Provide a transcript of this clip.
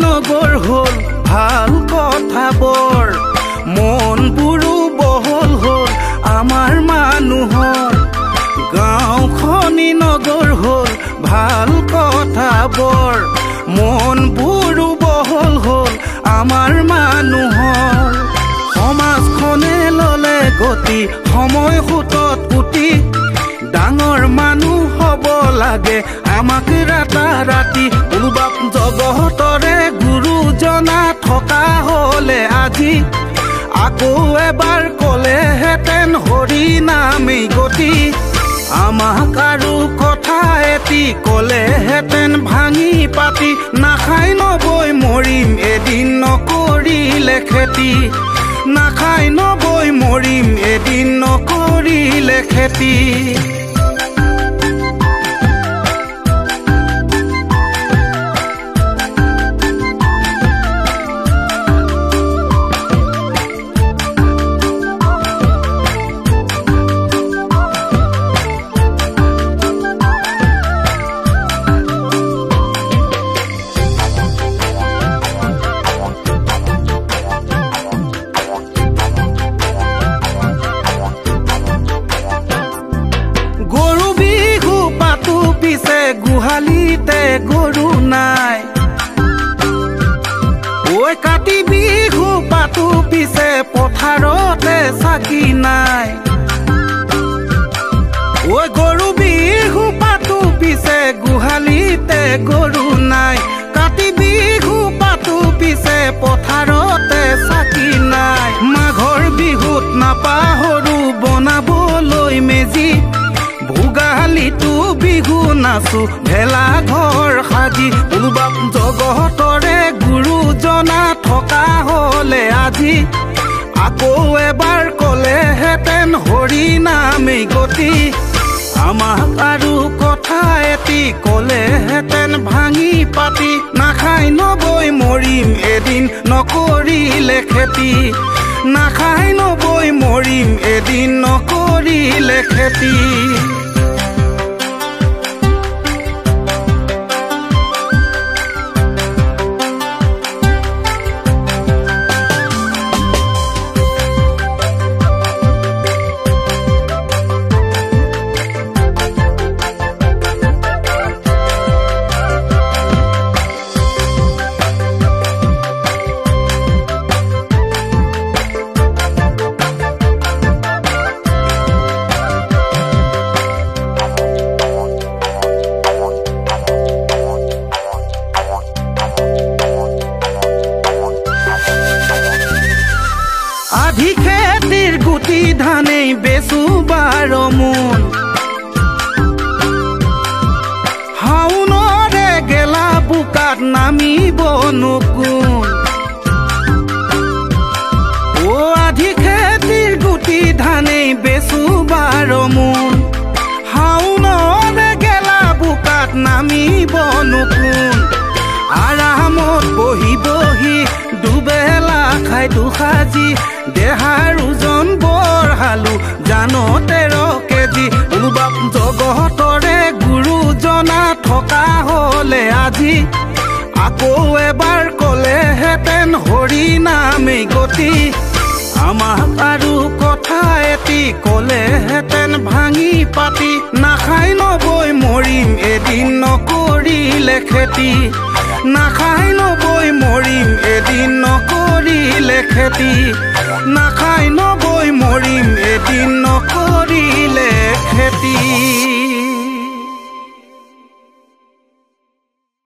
নগৰ হ'ল ভাল কথাবোৰ মনবোৰো বহল হ'ল আমাৰ মানুহৰ গাঁওখনি নগৰ হ'ল ভাল কথাবোৰ মনবোৰো বহল হ'ল আমাৰ মানুহৰ সমাজখনে ললে গতি সময় খুঁটত পুতি ডাঙৰ মানুহ হ'ব লাগে আমাক ৰাতাৰাতি উলুবাপ জগতৰে গুৰুজনা থকা হ'লে আজি আকৌ এবাৰ ক'লেহেঁতেন হৰি নামেই গতি আমাক আৰু কথা এটি ক'লেহেঁতেন ভাঙি পাতি নাখাই নবৈ মৰিম এদিন নকৰিলে খেতি নাখাই নবৈ মৰিম এদিন নকৰিলে খেতি গুহালিতে গৰু নাই ঐ কাতি বিহু পাতো পিছে পথাৰতে চাকি নাই ঐ গৰু বিহু পাতো পিছে গুহালিতে গৰু নাই কাতি বিহু পাতো পিছে পথাৰতে চাকি নাই মাঘৰ বিহুত নাপাহৰো বনাবলৈ মেজি ভোগালীটো বিহু নাচো ভেলা ঘৰ সাজি উলুবাপ জগতৰে গুৰুজনা থকা হ'লে আজি আকৌ এবাৰ ক'লেহেঁতেন হৰি নামেই গতি আমাক আৰু কথা এটি ক'লেহেঁতেন ভাঙি পাতি নাখাই নবৈ মৰিম এদিন নকৰিলে খেতি নাখাই নবৈ মৰিম এদিন নকৰিলে খেতি আধি খেতিৰ গুটি ধানেই বেচো 12 মোন হাউনৰে গেলা বোকাত নামিব নকুন ও আধি খেতিৰ গুটি ধানেই বেচো 12 মোন হাউনৰে গেলা বোকাত নামিব নকুন আৰামত বহি বহি দুবেলা খাই দুসাজি দেহাৰ ওজন বঢ়ালো জানো 13 কেজি উলুবাপ জগতৰে গুৰুজনা থকা হ'লে আজি আকৌ এবাৰ ক'লেহেঁতেন হৰি নামেই গতি আমাক আৰু কথা এটি ক'লেহেঁতেন ভাঙি পাতি নাখাই নবৈ মৰিম এদিন নকৰিলে খেতি নাখাই নবৈ মৰিম এদিন নকৰিলে খেতি নাখাই নবৈ মৰিম এদিন নকৰিলে খেতি